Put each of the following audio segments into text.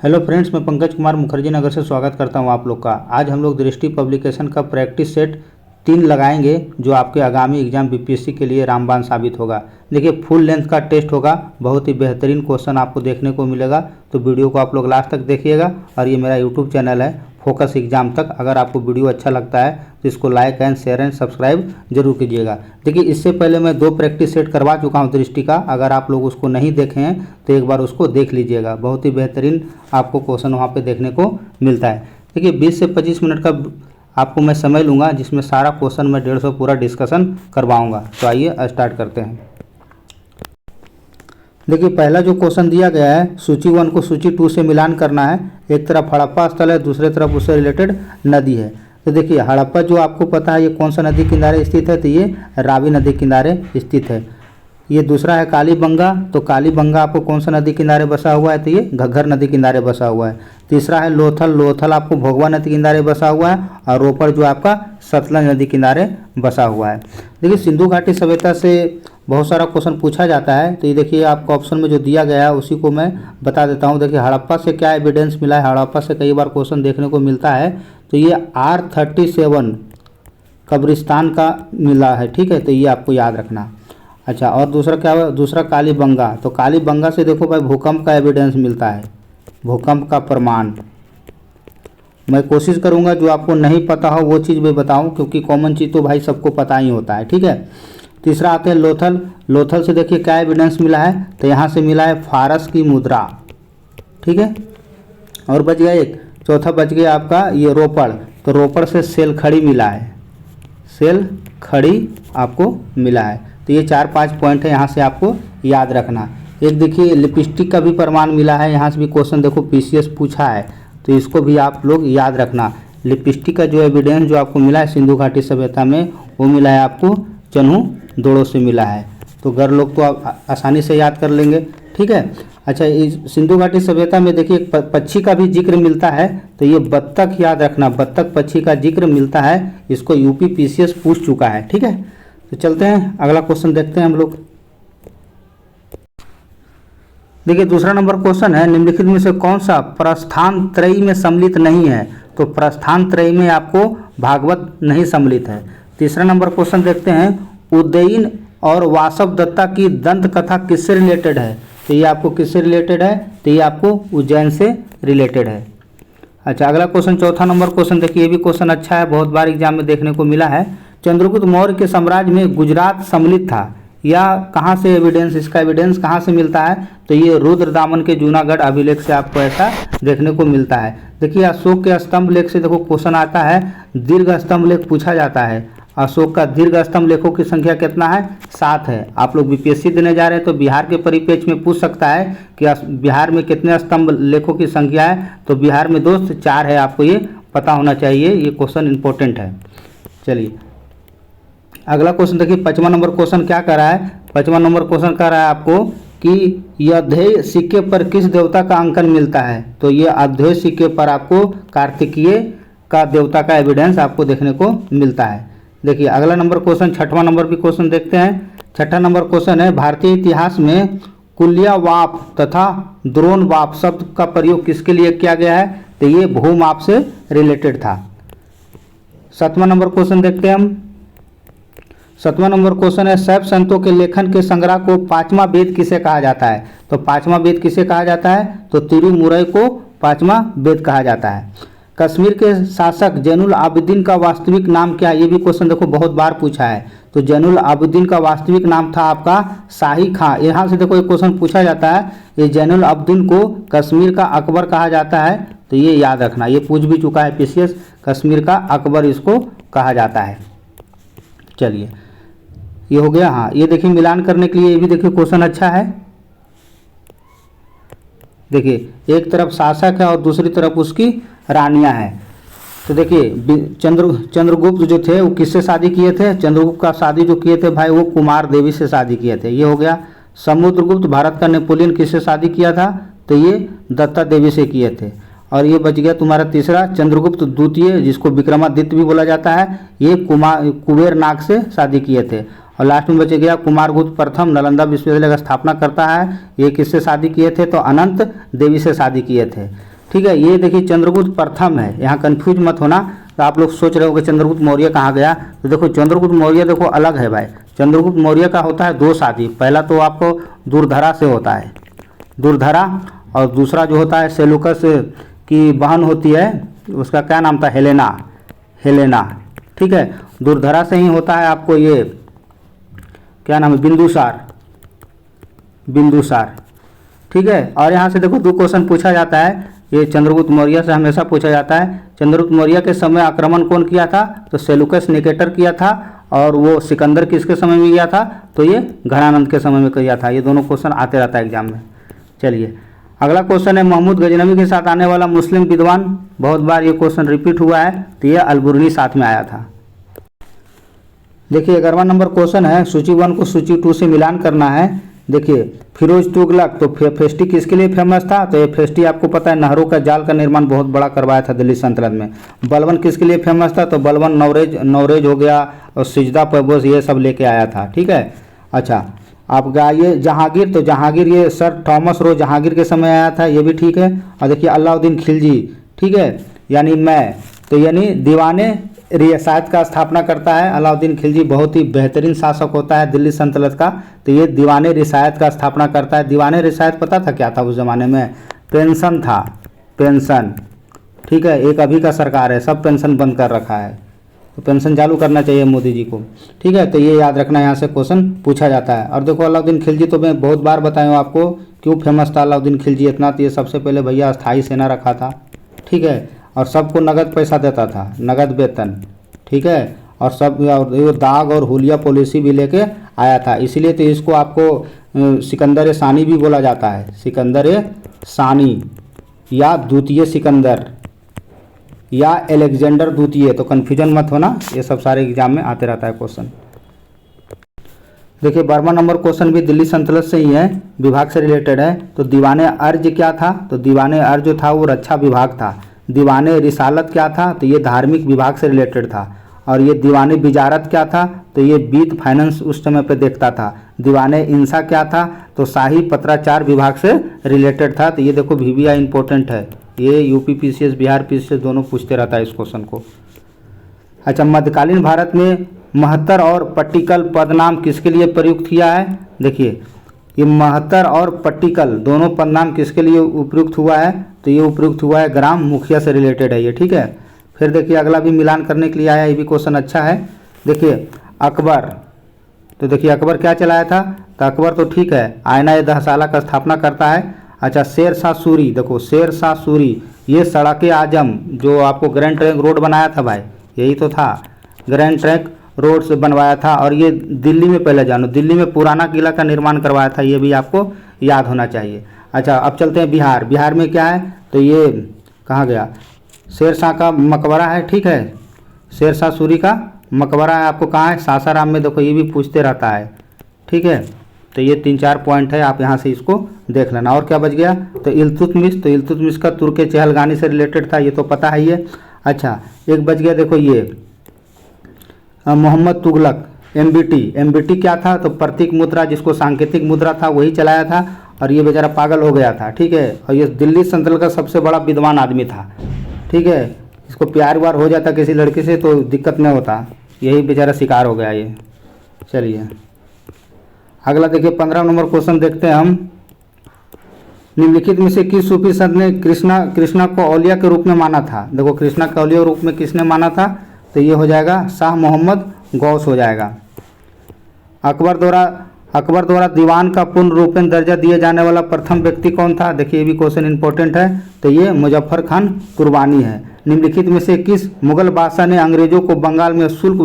Hello friends, मैं पंकज कुमार मुखर्जी नगर से स्वागत करता हूं आप लोग का। आज हम लोग दृष्टि पब्लिकेशन का प्रैक्टिस सेट 3 लगाएंगे जो आपके आगामी एग्जाम बीपीएससी के लिए रामबाण साबित होगा। देखिए, फुल लेंथ का टेस्ट होगा, बहुत ही बेहतरीन क्वेश्चन आपको देखने को मिलेगा। तो वीडियो को आप लोग लास्ट तक देखिएगा। और ये मेरा यूट्यूब चैनल है फोकस एग्जाम तक। अगर आपको वीडियो अच्छा लगता है तो इसको like and share and subscribe जरूर कीजिएगा। देखिए, इससे पहले मैं 2 प्रैक्टिस सेट करवा चुका हूं दृष्टि का। अगर आप लोग उसको नहीं देखे हैं तो एक बार उसको देख लीजिएगा। बहुत ही बेहतरीन आपको क्वेश्चन वहां पे देखने को मिलता है। देखिए, 20 से 25 मिनट का आपको मैं समय लूँगा, जिसमें सारा क्वेश्चन मैं 150 पूरा डिस्कशन करवाऊँगा। तो आइए स्टार्ट करते हैं। देखिए, पहला जो क्वेश्चन दिया गया है, सूची 1 को सूची 2 से मिलान करना है। एक तरफ हड़प्पा स्थल है, दूसरे तरफ उससे रिलेटेड नदी है। तो देखिए, हड़प्पा जो आपको पता है ये कौन सा नदी किनारे स्थित है, तो ये रावी नदी किनारे स्थित है। ये दूसरा है कालीबंगा, तो कालीबंगा आपको कौन सा नदी किनारे बसा हुआ है, तो ये घग्घर नदी किनारे बसा हुआ है। तीसरा है लोथल, लोथल आपको भोगवा नदी किनारे बसा हुआ है। और रोपड़ जो आपका सतलज नदी किनारे बसा हुआ है। देखिए, सिंधु घाटी सभ्यता से बहुत सारा क्वेश्चन पूछा जाता है। तो ये देखिए, आपको ऑप्शन में जो दिया गया है उसी को मैं बता देता हूँ। देखिए, हड़प्पा से क्या एविडेंस मिला है, हड़प्पा से कई बार क्वेश्चन देखने को मिलता है। तो ये R37 कब्रिस्तान का मिला है, ठीक है, तो ये आपको याद रखना। अच्छा, और दूसरा क्या हुआ, दूसरा कालीबंगा। तो कालीबंगा से देखो भाई भूकंप का एविडेंस मिलता है, भूकंप का प्रमाण। मैं कोशिश करूंगा जो आपको नहीं पता हो वो चीज़ मैं बताऊं, क्योंकि कॉमन चीज़ तो भाई सबको पता ही होता है, ठीक है। तीसरा आते हैं लोथल। लोथल से देखिए क्या एविडेंस मिला है, तो यहाँ से मिला है फारस की मुद्रा, ठीक है। और बच गया एक, चौथा बच गया आपका ये रोपड़। तो रोपड़ से सेल खड़ी मिला है, सेल खड़ी आपको मिला है। तो ये 4-5 पॉइंट है, यहाँ से आपको याद रखना। एक देखिए लिपस्टिक का भी प्रमाण मिला है, यहाँ से भी क्वेश्चन देखो पीसीएस पूछा है, तो इसको भी आप लोग याद रखना। लिपस्टिक का जो एविडेंस जो आपको मिला है सिंधु घाटी सभ्यता में, वो मिला है आपको चन्हू दोड़ों से मिला है। तो घर लोग तो आप आसानी से याद कर लेंगे, ठीक है। अच्छा, इस सिंधु घाटी सभ्यता में देखिए पक्षी का भी जिक्र मिलता है, तो ये बत्तख याद रखना, बत्तख पक्षी का जिक्र मिलता है। इसको यूपी पीसीएस पूछ चुका है, ठीक है। तो चलते हैं अगला क्वेश्चन देखते हैं हम लोग। देखिए, दूसरा नंबर क्वेश्चन है, निम्नलिखित में से कौन सा प्रस्थान त्रयी में सम्मिलित नहीं है। तो प्रस्थान त्रयी में आपको भागवत नहीं सम्मिलित है। तीसरा नंबर क्वेश्चन देखते हैं, उदयन और वासव दत्ता की दंत कथा किससे रिलेटेड है। तो ये आपको किससे रिलेटेड है, तो ये आपको उज्जैन से रिलेटेड है। अच्छा, अगला क्वेश्चन चौथा नंबर क्वेश्चन देखिए, ये भी क्वेश्चन अच्छा है, बहुत बार एग्जाम में देखने को मिला है। चंद्रगुप्त मौर्य के साम्राज्य में गुजरात सम्मिलित था, या कहाँ से एविडेंस, इसका एविडेंस कहाँ से मिलता है, तो ये रुद्रदामन के जूनागढ़ अभिलेख से आपको ऐसा देखने को मिलता है। देखिए, अशोक के स्तंभ लेख से देखो क्वेश्चन आता है, दीर्घ स्तंभ लेख पूछा जाता है। अशोक का दीर्घ स्तंभ लेखों की संख्या कितना है, 7 है। आप लोग बीपीएससी देने जा रहे हैं तो बिहार के परिप्रेक्ष्य में पूछ सकता है कि बिहार में कितने स्तंभ लेखों की संख्या है। तो बिहार में दोस्त 4 है, आपको ये पता होना चाहिए, ये क्वेश्चन इंपॉर्टेंट है। चलिए अगला क्वेश्चन देखिए, 5वां नंबर क्वेश्चन क्या कर रहा है, 5वां नंबर क्वेश्चन कह रहा है आपको कि अध्यय सिक्के पर किस देवता का अंकन मिलता है। तो ये अध्यय सिक्के पर आपको कार्तिकेय का देवता का एविडेंस आपको देखने को मिलता है। देखिए अगला नंबर क्वेश्चन, 6वां नंबर भी क्वेश्चन देखते हैं। 6ठा नंबर क्वेश्चन है, भारतीय इतिहास में कुल्यवाप तथा द्रोणवाप शब्द का प्रयोग किसके लिए किया गया है, तो ये भूमाप से रिलेटेड था। 7वां नंबर क्वेश्चन देखते हैं हम। 7वां नंबर क्वेश्चन है, शैव संतों के लेखन के संग्रह को 5वां वेद किसे कहा जाता है। तो 5वां वेद किसे कहा जाता है, तो तिरुमुरई को 5वां वेद कहा जाता है। कश्मीर के शासक जैनुल आबिदीन का वास्तविक नाम क्या है, ये भी क्वेश्चन देखो बहुत बार पूछा है। तो जैनुल आबिदीन का वास्तविक नाम था आपका शाही खां। यहाँ से देखो एक क्वेश्चन पूछा जाता है, ये जैनुल आबिदीन को कश्मीर का अकबर कहा जाता है, तो ये याद रखना, ये पूछ भी चुका है पीसीएस, कश्मीर का अकबर इसको कहा जाता है। चलिए ये हो गया। हाँ, ये देखिए मिलान करने के लिए ये भी देखिए क्वेश्चन अच्छा है। देखिए एक तरफ शासक है और दूसरी तरफ उसकी रानियां हैं। तो देखिए चंद्रगुप्त जो थे वो किससे शादी किए थे, चंद्रगुप्त का शादी जो किए थे भाई वो कुमार देवी से शादी किए थे, ये हो गया। समुद्रगुप्त भारत का नेपोलियन किससे शादी किया था, तो ये दत्ता देवी से किए थे। और ये बच गया तुम्हारा तीसरा, चंद्रगुप्त द्वितीय जिसको विक्रमादित्य भी बोला जाता है, ये कुबेर नाग से शादी किए थे। और लास्ट में बच गया कुमारगुप्त प्रथम नालंदा विश्वविद्यालय का स्थापना करता है, ये किससे शादी किए थे, तो अनंत देवी से शादी किए थे। ठीक है। ये देखिए चंद्रगुप्त प्रथम है, यहाँ कन्फ्यूज मत होना। तो आप लोग सोच रहे हो कि चंद्रगुप्त मौर्य कहाँ गया, तो देखो चंद्रगुप्त मौर्य देखो अलग है भाई। चंद्रगुप्त मौर्य का होता है 2 शादी, पहला तो आपको दुर्धरा से होता है, दुर्धरा, और दूसरा जो होता है सेलुकस की बहन होती है, उसका क्या नाम था, हेलेना, हेलेना, ठीक है। दुर्धरा से ही होता है आपको ये क्या नाम है, बिंदुसार, बिंदुसार, ठीक है। और यहाँ से देखो 2 क्वेश्चन पूछा जाता है, ये चंद्रगुप्त मौर्य से हमेशा पूछा जाता है। चंद्रगुप्त मौर्य के समय आक्रमण कौन किया था, तो सेलुकस निकेटर किया था, और वो सिकंदर किसके समय में किया था, तो ये घनानंद के समय में किया था। ये दोनों क्वेश्चन आते रहता है एग्जाम में। चलिए अगला क्वेश्चन है, महमूद गजनवी के साथ आने वाला मुस्लिम विद्वान, बहुत बार ये क्वेश्चन रिपीट हुआ है, तो ये अलबुर्नी साथ में आया था। देखिए 11वां नंबर क्वेश्चन है, सूची 1 को सूची 2 से मिलान करना है। देखिए फिरोज तुगलक, तो फेस्टी किसके लिए फेमस था, तो ये फेस्टी आपको पता है नहरों का जाल का निर्माण बहुत बड़ा करवाया था दिल्ली सल्तनत में। बलबन किसके लिए फेमस था, तो बलबन नवरेज हो गया, और सिजदा पैबोस ये सब लेके आया था, ठीक है। अच्छा आपका ये जहांगीर, तो जहांगीर ये सर थॉमस रो जहांगीर के समय आया था, ये भी ठीक है। और देखिए अलाउद्दीन खिलजी, ठीक है, यानी मैं, तो यानी दीवाने रियासत का स्थापना करता है। अलाउद्दीन खिलजी बहुत ही बेहतरीन शासक होता है दिल्ली सल्तनत का, तो ये दीवाने रियासत का स्थापना करता है। दीवाने रियासत पता था क्या था उस ज़माने में, पेंशन था, पेंशन, ठीक है। एक अभी का सरकार है, सब पेंशन बंद कर रखा है, तो पेंशन चालू करना चाहिए मोदी जी को, ठीक है। तो ये याद रखना, यहाँ से क्वेश्चन पूछा जाता है। और देखो अलाउद्दीन खिलजी तो मैं बहुत बार बताया हूँ आपको क्यों फेमस था अलाउद्दीन खिलजी इतना, तो ये सबसे पहले भैया स्थायी सेना रखा था, ठीक है, और सबको नगद पैसा देता था, नगद वेतन, ठीक है। और सब दाग और हुलिया पॉलिसी भी लेके आया था, इसीलिए तो इसको आपको सिकंदर सानी भी बोला जाता है, सिकंदर सानी या द्वितीय सिकंदर या अलेक्जेंडर द्वितीय, तो कन्फ्यूजन मत होना, ये सब सारे एग्जाम में आते रहता है क्वेश्चन। देखिए 12वां नंबर क्वेश्चन भी दिल्ली सल्तनत से ही है, विभाग से रिलेटेड है। तो दीवाने अर्ज क्या था, तो दीवाने अर्ज जो था वो रक्षा विभाग था। दीवाने रिसालत क्या था, तो ये धार्मिक विभाग से रिलेटेड था। और ये दीवाने बिजारत क्या था, तो ये वित्त फाइनेंस उस समय पे देखता था। दीवाने इंसा क्या था, तो शाही पत्राचार विभाग से रिलेटेड था। तो ये देखो VVI इंपॉर्टेंट है, ये यूपी PCS बिहार PCS दोनों पूछते रहता है इस क्वेश्चन को। अच्छा मध्यकालीन भारत में महत्तर और पट्टिकल पदनाम किसके लिए प्रयुक्त किया है, देखिए ये महत्तर और पट्टिकल दोनों पदनाम किसके लिए उपयुक्त हुआ है, तो ये उपयुक्त हुआ है ग्राम मुखिया से रिलेटेड है ये, ठीक है। फिर देखिए अगला भी मिलान करने के लिए आया, ये भी क्वेश्चन अच्छा है। देखिए अकबर, तो देखिए अकबर क्या चलाया था, तो अकबर तो ठीक है आयना दहसाला का स्थापना करता है। अच्छा शेर शाह सूरी, देखो शेर शाह सूरी ये सड़क आजम जो आपको ग्रैंड ट्रैंक रोड बनाया था भाई, यही तो था, ग्रैंड ट्रैंक रोड से बनवाया था। और ये दिल्ली में पहले जानो, दिल्ली में पुराना किला का निर्माण करवाया था, ये भी आपको याद होना चाहिए। अच्छा अब चलते हैं बिहार, बिहार में क्या है, तो ये कहाँ गया, शेर शाह का मकबरा है, ठीक है, शेर शाह सूरी का मकबरा है, आपको कहाँ है, सासाराम में। देखो ये भी पूछते रहता है, ठीक है। तो ये 3-4 पॉइंट है, आप यहाँ से इसको देख लेना। और क्या बच गया, तो इल्तुतमिश, तो इल्तुतमिश का तुर्क चहलगानी से रिलेटेड था, ये तो पता है ये। अच्छा एक बच गया, देखो ये मोहम्मद तुगलक, MBT क्या था, तो प्रतीक मुद्रा, जिसको सांकेतिक मुद्रा था वही चलाया था, और ये बेचारा पागल हो गया था, ठीक है। और ये दिल्ली सल्तनत का सबसे बड़ा विद्वान आदमी था, ठीक है। इसको प्यार व्यार हो जाता किसी लड़की से तो दिक्कत नहीं होता, यही बेचारा शिकार हो गया ये। चलिए अगला देखिए 15 नंबर क्वेश्चन देखते हैं हम। निम्नलिखित में से किस सूफी संत ने कृष्णा को औलिया के रूप में माना था, देखो कृष्णा को औलिया रूप में किसने माना था, तो ये हो जाएगा शाह मोहम्मद गौस हो जाएगा। अकबर द्वारा दीवान का पूर्ण रूपेण दर्जा दिए जाने वाला प्रथम व्यक्ति कौन था, देखिए ये भी क्वेश्चन इंपॉर्टेंट है, तो ये मुजफ्फर खान कुर्बानी है। निम्नलिखित में से किस मुगल बादशाह ने अंग्रेजों को बंगाल में शुल्क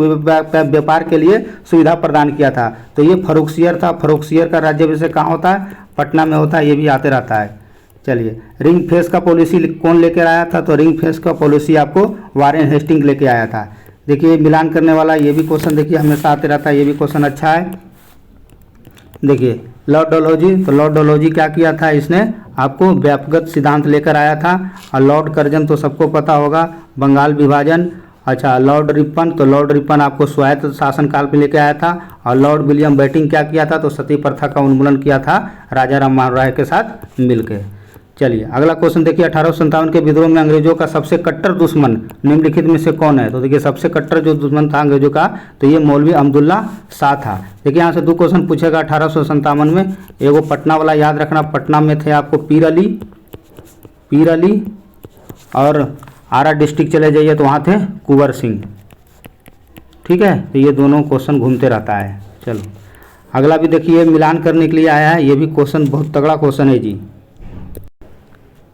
व्यापार के लिए सुविधा प्रदान किया था, तो ये फर्रुखसियर था। फर्रुखसियर का राज्याभिषेक कहाँ होता है, पटना में होता है, ये भी आते रहता है। चलिए रिंग फेंस का पॉलिसी कौन लेकर आया था, तो रिंग फेंस का पॉलिसी आपको वारेन हेस्टिंग लेके आया था। देखिए मिलान करने वाला ये भी क्वेश्चन देखिए हमेशा आते रहता है, ये भी क्वेश्चन अच्छा है। देखिए लॉर्ड डलहौजी, तो लॉर्ड डलहौजी क्या किया था, इसने आपको व्यापकगत सिद्धांत लेकर आया था। और लॉर्ड कर्जन तो सबको पता होगा, बंगाल विभाजन। अच्छा लॉर्ड रिपन, तो लॉर्ड रिपन आपको स्वायत्त शासन काल पे लेके आया था। और लॉर्ड विलियम बेटिंग क्या किया था, तो सती प्रथा का उन्मूलन किया था राजा राम मोहन राय के साथ मिलकर। चलिए अगला क्वेश्चन देखिए, 1857 के विद्रोह में अंग्रेजों का सबसे कट्टर दुश्मन निम्नलिखित में से कौन है? तो देखिए सबसे कट्टर जो दुश्मन था अंग्रेजों का, तो ये मौलवी अब्दुल्ला शाह था। देखिए यहाँ से 2 क्वेश्चन पूछेगा 1857 में। एगो पटना वाला याद रखना, पटना में थे आपको पीर अली, और आरा डिस्ट्रिक्ट चले जाइए तो वहाँ थे कुंवर सिंह। ठीक है, तो ये दोनों क्वेश्चन घूमते रहता है। चलो अगला भी देखिए, मिलान करने के लिए आया है, ये भी क्वेश्चन बहुत तगड़ा क्वेश्चन है जी।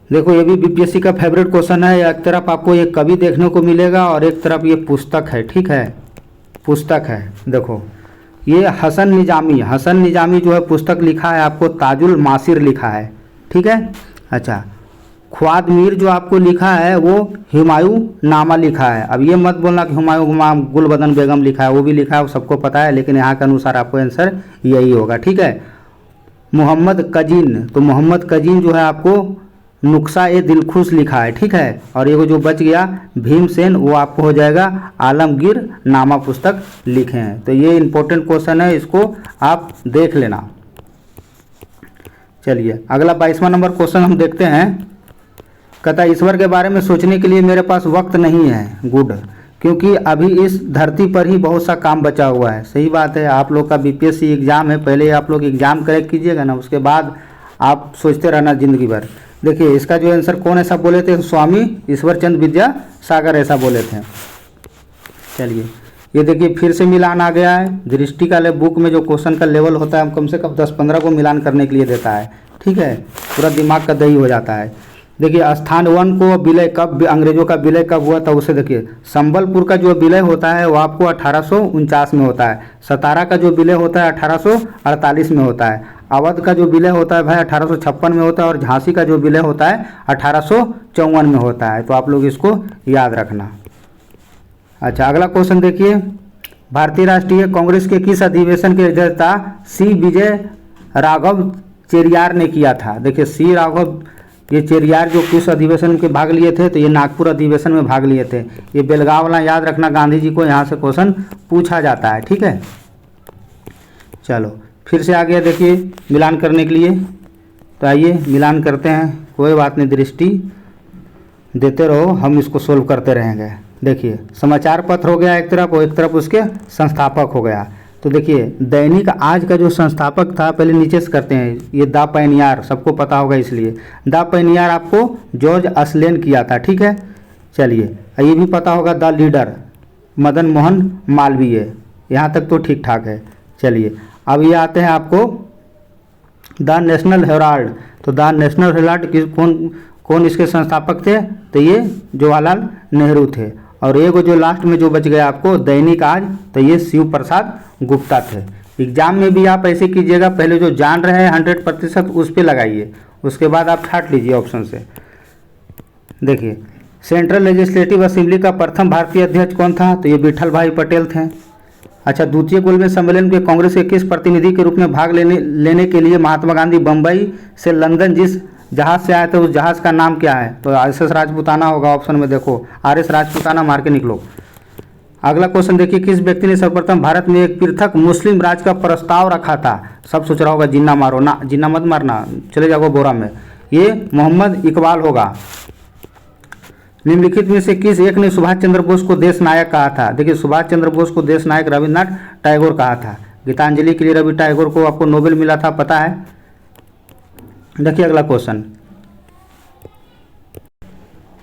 देखो ये भी बीपीएससी का फेवरेट क्वेश्चन है। एक तरफ आपको ये कवि देखने को मिलेगा और एक तरफ ये पुस्तक है। ठीक है, पुस्तक है। देखो ये हसन निजामी जो है पुस्तक लिखा है आपको ताजुल मासिर लिखा है। ठीक है, अच्छा ख्वाद मीर जो आपको लिखा है वो हुमायूं नामा लिखा है। अब ये मत बोलना कि हुमायूं गुलबदन बेगम लिखा है, वो भी लिखा है, वो सबको पता है, लेकिन यहाँ के अनुसार आपको आंसर यही होगा। ठीक है, मोहम्मद कजीन, तो मोहम्मद कजीन जो है आपको नुक्सा ए दिलखुश लिखा है। ठीक है, और ये जो बच गया भीमसेन, वो आपको हो जाएगा आलमगीर नामा पुस्तक लिखे हैं। तो ये इंपॉर्टेंट क्वेश्चन है, इसको आप देख लेना। चलिए अगला 22वां नंबर क्वेश्चन हम देखते हैं। कहता है ईश्वर के बारे में सोचने के लिए मेरे पास वक्त नहीं है। गुड, क्योंकि अभी इस धरती पर ही बहुत सा काम बचा हुआ है। सही बात है, आप लोग का बीपीएससी एग्जाम है, पहले आप लोग एग्जाम क्रैक कीजिएगा ना, उसके बाद आप सोचते रहना जिंदगी भर। देखिए इसका जो आंसर कौन ऐसा बोले थे? स्वामी ईश्वरचंद विद्यासागर ऐसा बोले थे। चलिए ये देखिए फिर से मिलान आ गया है। दृष्टि का बुक में जो क्वेश्चन का लेवल होता है कम से कम 10-15 को मिलान करने के लिए देता है। ठीक है, पूरा दिमाग का दही हो जाता है। देखिए स्थान 1 को विलय कब, अंग्रेजों का विलय कब हुआ था उसे देखिए। संबलपुर का जो विलय होता है वो आपको 1849 में होता है। सतारा का जो विलय होता है 1848 में होता है। अवध का जो विलय होता है भाई 1856 में होता है, और झांसी का जो विलय होता है 1854 में होता है। तो आप लोग इसको याद रखना। अच्छा अगला क्वेश्चन देखिए, भारतीय राष्ट्रीय कांग्रेस के किस अधिवेशन की अध्यक्षता सी विजय राघव चेरियार ने किया था? देखिए सी राघव ये चेरियार जो किस अधिवेशन के भाग लिए थे? तो ये नागपुर अधिवेशन में भाग लिए थे। ये बेलगांव वाला याद रखना, गांधी जी को यहाँ से क्वेश्चन पूछा जाता है। ठीक है, चलो फिर से आ गया देखिए मिलान करने के लिए। तो आइए मिलान करते हैं, कोई बात नहीं, दृष्टि देते रहो, हम इसको सोल्व करते रहेंगे। देखिए समाचार पत्र हो गया एक तरफ, और एक तरफ उसके संस्थापक हो गया। तो देखिए दैनिक आज का जो संस्थापक था, पहले नीचे से करते हैं। ये द पायनियर सबको पता होगा, इसलिए द पायनियर आपको जॉर्ज अस्लेन किया था। ठीक है, चलिए ये भी पता होगा द लीडर मदन मोहन मालवीय। यहाँ तक तो ठीक ठाक है। चलिए अब ये आते हैं आपको द नेशनल हेराल्ड। तो द नेशनल हेराल्ड कौन इसके संस्थापक थे? तो ये जवाहरलाल नेहरू थे। और एक जो लास्ट में जो बच गया आपको दैनिक आज, तो ये शिव प्रसाद गुप्ता थे। एग्जाम में भी आप ऐसे कीजिएगा, पहले जो जान रहे हैं 100% उस पर लगाइए, उसके बाद आप छाट लीजिए ऑप्शन से। देखिए सेंट्रल लेजिस्लेटिव असेंबली का प्रथम भारतीय अध्यक्ष कौन था? तो ये विठल भाई पटेल थे। अच्छा द्वितीय गोलमेज सम्मेलन के कांग्रेस के किस प्रतिनिधि के रूप में भाग लेने के लिए महात्मा गांधी बम्बई से लंदन जिस जहाज से आए थे उस जहाज का नाम क्या है? तो RS राजपूताना होगा ऑप्शन में। देखो RS राजपूताना मार के निकलो। अगला क्वेश्चन देखिए, किस व्यक्ति ने सर्वप्रथम भारत में एक पृथक मुस्लिम राज्य का प्रस्ताव रखा था? सब सोच रहा होगा जिन्ना मारो ना, जिन्ना मत मारना, चले जाओ बोरा में। ये मोहम्मद इकबाल होगा। निम्नलिखित में से किस एक ने सुभाष चंद्र बोस को देश नायक कहा था? देखिए सुभाष चंद्र बोस को देश नायक रविन्द्रनाथ टैगोर कहा था। गीतांजलि के लिए रवि टैगोर को आपको नोबेल मिला था, पता है। देखिए अगला क्वेश्चन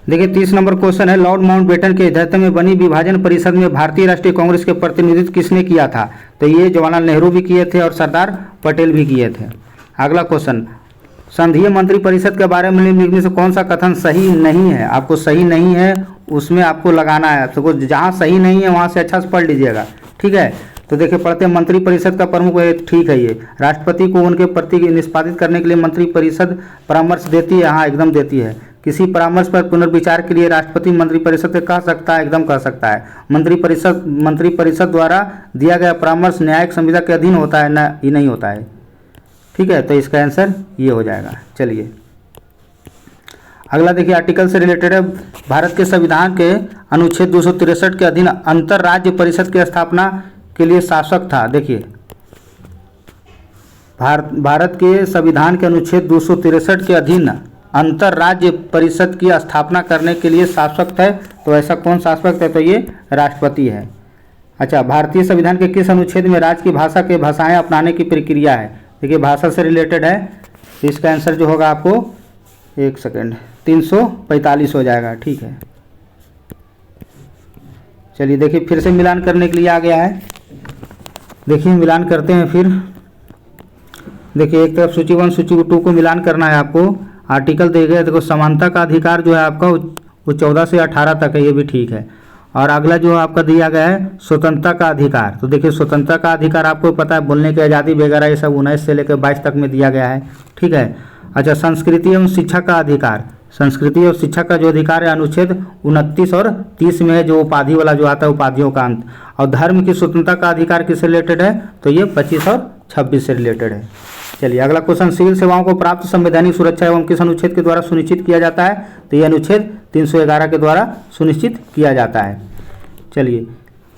देखिए 30 नंबर क्वेश्चन है, लॉर्ड माउंटबेटन के अध्यक्षता में बनी विभाजन परिषद में भारतीय राष्ट्रीय कांग्रेस के प्रतिनिधित्व किसने किया था? तो ये जवाहरलाल नेहरू भी किए थे और सरदार पटेल भी किए थे। अगला क्वेश्चन, संघीय मंत्री परिषद के बारे में निम्नलिखित में से कौन सा कथन सही नहीं है? आपको सही नहीं है उसमें आपको लगाना है, तो जहाँ सही नहीं है वहाँ से अच्छा से पढ़ लीजिएगा। ठीक है, तो देखिए पढ़ते हैं, मंत्री परिषद का प्रमुख ठीक है। ये राष्ट्रपति को उनके प्रति निष्पादित करने के लिए मंत्री परिषद परामर्श देती है। हाँ एकदम देती है। किसी परामर्श पर पुनर्विचार के लिए राष्ट्रपति मंत्री परिषद से कह सकता है, एकदम कह सकता है। मंत्री परिषद द्वारा दिया गया परामर्श न्यायिक संविदा के अधीन होता है ना, ये नहीं होता है। ठीक है, तो इसका आंसर ये हो जाएगा। चलिए अगला देखिए, आर्टिकल से रिलेटेड है। भारत के संविधान के अनुच्छेद 263 के अधीन अंतर राज्य परिषद की स्थापना के लिए शासक था। देखिए भारत के संविधान के अनुच्छेद 263 के अधीन अंतर राज्य परिषद की स्थापना करने के लिए शासक है, तो ऐसा कौन शासक है, तो ये राष्ट्रपति है। अच्छा, भारतीय संविधान के किस अनुच्छेद में राज्य की भाषा के भाषाएं अपनाने की प्रक्रिया है? देखिए भाषा से रिलेटेड है, तो इसका आंसर जो होगा आपको 1 सेकेंड 345 हो जाएगा। ठीक है, चलिए देखिए फिर से मिलान करने के लिए आ गया है। देखिए मिलान करते हैं फिर। देखिए एक तरफ सूची 1 सूची 2 को मिलान करना है आपको। आर्टिकल दिए गए, देखो समानता का अधिकार जो है आपका वो 14 से 18 तक है, ये भी ठीक है। और अगला जो आपका दिया गया है स्वतंत्रता का अधिकार, तो देखिए स्वतंत्रता का अधिकार आपको पता है, बोलने की आज़ादी वगैरह ये सब 19 से लेकर 22 तक में दिया गया है। ठीक है। अच्छा, संस्कृति एवं शिक्षा का अधिकार, संस्कृति और शिक्षा का जो अधिकार है अनुच्छेद 29 और 30 में है, जो उपाधि वाला जो आता है उपाधियों का अंत। और धर्म की स्वतंत्रता का अधिकार किससे रिलेटेड है, तो ये 25 और 26 से रिलेटेड है। चलिए अगला क्वेश्चन, सिविल सेवाओं को प्राप्त संवैधानिक सुरक्षा एवं किस अनुच्छेद के द्वारा सुनिश्चित किया जाता है, तो ये अनुच्छेद 311 के द्वारा सुनिश्चित किया जाता है। चलिए,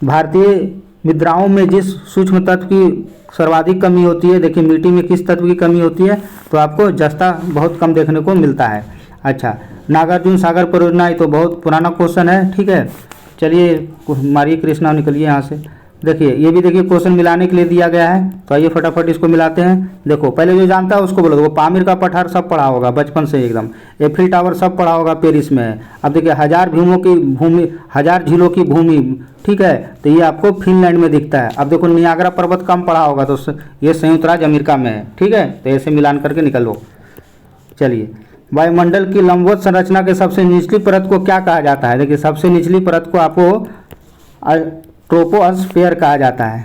भारतीय मुद्राओं में जिस सूक्ष्म तत्व की सर्वाधिक कमी होती है, देखिए मिट्टी में किस तत्व की कमी होती है, तो आपको जस्ता बहुत कम देखने को मिलता है। अच्छा, नागार्जुन सागर परियोजना, ये तो बहुत पुराना क्वेश्चन है। ठीक है, चलिए मारिए कृष्णा, निकलिए यहाँ से। देखिए ये भी देखिए क्वेश्चन मिलाने के लिए दिया गया है, तो आइए फटाफट इसको मिलाते हैं। देखो पहले जो जानता है उसको बोलो, वो पामीर का पठार सब पढ़ा होगा बचपन से एकदम, एफिल टावर सब पढ़ा होगा, पेरिस में है। अब देखिए 1000 झीलों की भूमि, ठीक है, तो ये आपको फिनलैंड में दिखता है। अब देखो नियाग्रा पर्वत कम पढ़ा होगा, तो ये संयुक्त राज्य अमेरिका में है। ठीक है, तो ऐसे मिलान करके निकलो। चलिए, वायुमंडल की लंबवत संरचना के सबसे निचली परत को क्या कहा जाता है? देखिए सबसे निचली परत को आपको ट्रोपोस्फेयर कहा जाता है।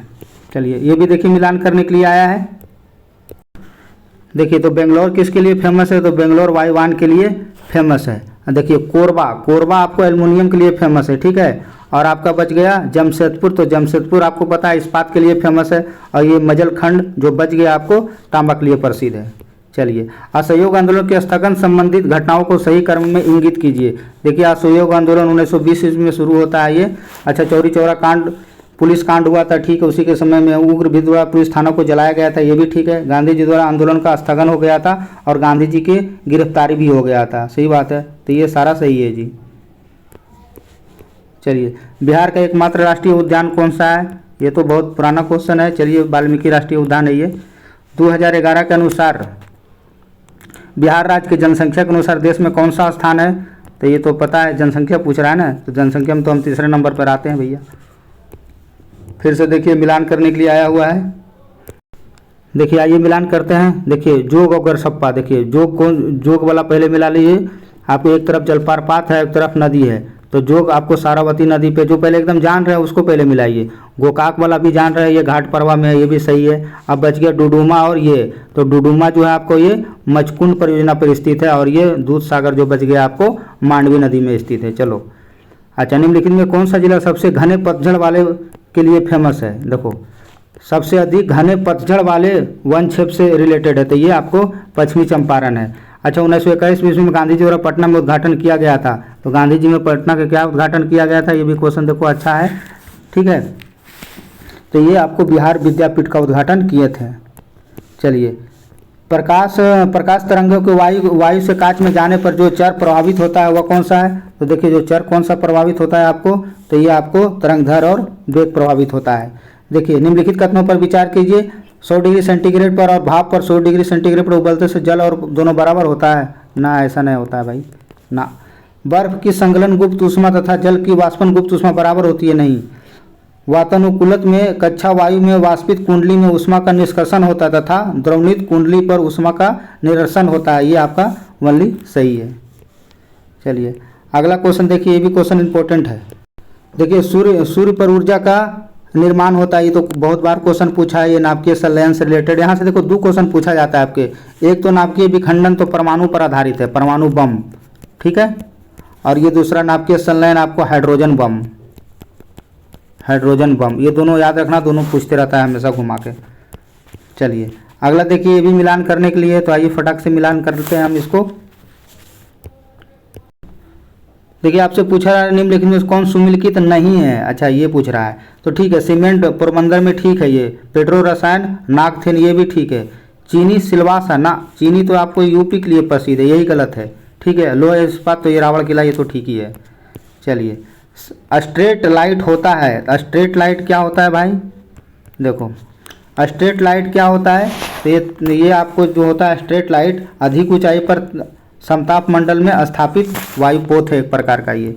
चलिए ये भी देखिए मिलान करने के लिए आया है। देखिए तो बेंगलोर किसके लिए फेमस है, तो बेंगलोर वायुयान के लिए फेमस है। देखिए कोरबा आपको एल्युमिनियम के लिए फेमस है। ठीक है, और आपका बच गया जमशेदपुर, तो जमशेदपुर आपको पता है इस्पात के लिए फेमस है। और ये मजलखंड जो बच गया आपको तांबा के लिए प्रसिद्ध है। चलिए, असहयोग आंदोलन के स्थगन संबंधित घटनाओं को सही क्रम में इंगित कीजिए। देखिए असहयोग आंदोलन 1920 ईस्वी में शुरू होता है ये। अच्छा, चौरी चौरा कांड पुलिस कांड हुआ था, ठीक है, उसी के समय में उग्र भीड़ द्वारा पुलिस थाना को जलाया गया था, ये भी ठीक है। गांधी जी द्वारा आंदोलन का स्थगन हो गया था और गांधी जी की गिरफ्तारी भी हो गया था, सही बात है, तो ये सारा सही है जी। चलिए, बिहार का एकमात्र राष्ट्रीय उद्यान कौन सा है? ये तो बहुत पुराना क्वेश्चन है। चलिए, वाल्मीकि राष्ट्रीय उद्यान है ये। 2011 के अनुसार बिहार राज्य की जनसंख्या के अनुसार देश में कौन सा स्थान है? तो ये तो पता है, जनसंख्या पूछ रहा है ना, तो जनसंख्या में तो हम तीसरे नंबर पर आते हैं भैया। फिर से देखिए मिलान करने के लिए आया हुआ है। देखिए आइए मिलान करते हैं। देखिए जोग और गरसप्पा, देखिए जोग वाला पहले मिला लीजिए। आपको एक तरफ जलप्रपात है, एक तरफ नदी है, तो जोग आपको सारावती नदी पे जो पहले एकदम जान रहे हैं उसको पहले मिलाइए। गोकाक वाला भी जान रहे हैं, ये घाट परवा में है, ये भी सही है। अब बच गया डुडुमा और ये, तो डुडुमा जो है आपको ये मचकुंड परियोजना पर स्थित है, और ये दूध सागर जो बच गया आपको मांडवी नदी में स्थित है। चलो, अच्छा, निम्नलिखित में कौन सा जिला सबसे घने पतझड़ वाले के लिए फेमस है? देखो सबसे अधिक घने पतझड़ वाले वन क्षेत्र से रिलेटेड है, तो ये आपको पश्चिमी चंपारण है। अच्छा, 1921 ईस्वी में गांधी जी द्वारा पटना में उद्घाटन किया गया था, तो गांधी जी में पटना का क्या उद्घाटन किया गया था? ये भी क्वेश्चन देखो अच्छा है। ठीक है, तो ये आपको बिहार विद्यापीठ का उद्घाटन किए थे। चलिए, प्रकाश तरंगों के वायु से कांच में जाने पर जो चर प्रभावित होता है वह कौन सा है? तो देखिए जो चर कौन सा प्रभावित होता है आपको, तो ये आपको तरंगधर और वेग प्रभावित होता है। देखिए निम्नलिखित कथनों पर विचार कीजिए। 100 डिग्री सेंटीग्रेड पर और भाप पर 100 डिग्री सेंटीग्रेड पर उबलते से जल और दोनों बराबर होता है? ना, ऐसा नहीं होता है भाई, ना। बर्फ की संगलन गुप्त ऊष्मा तथा जल की वाष्पन गुप्त ऊष्मा बराबर होती है? नहीं। वातानुकूलित में कक्षा वायु में वाष्पित कुंडली में ऊष्मा का निष्कर्षण होता है तथा द्रवणित कुंडली पर ऊष्मा का निरसन होता है, ये आपका वनली सही है। चलिए अगला क्वेश्चन देखिए, ये भी क्वेश्चन इंपॉर्टेंट है। देखिए सूर्य पर ऊर्जा का निर्माण होता है, ये तो बहुत बार क्वेश्चन पूछा है, ये नाभिकीय संलयन से रिलेटेड। यहाँ से देखो 2 क्वेश्चन पूछा जाता है आपके। एक तो नाभिकीय विखंडन, तो परमाणु पर आधारित है, परमाणु बम, ठीक है, और ये दूसरा नाभिकीय संलयन आपको हाइड्रोजन बम, ये दोनों याद रखना, दोनों पूछते रहता है हमेशा घुमा के। चलिए अगला देखिए, ये भी मिलान करने के लिए, तो आइए फटाक से मिलान कर देते हैं हम इसको। देखिए आपसे पूछा रहा है निम्नलिखित में कौन सुमेलित नहीं है? अच्छा, ये पूछ रहा है, तो ठीक है, सीमेंट पोरबंदर में ठीक है, ये पेट्रो रसायन नागथेन, ये भी ठीक है। चीनी सिलवासा ना, चीनी तो आपको यूपी के लिए प्रसिद्ध है, यही गलत है, ठीक है। लोह इस्पात तो ये रावण किला, ये तो ठीक ही है। चलिए, स्ट्रेट लाइट होता है, स्ट्रेट लाइट क्या होता है भाई? देखो स्ट्रेट लाइट क्या होता है, तो ये आपको जो होता है स्ट्रेट लाइट, अधिक ऊंचाई पर समताप मंडल में स्थापित वायुपोत है एक प्रकार का। ये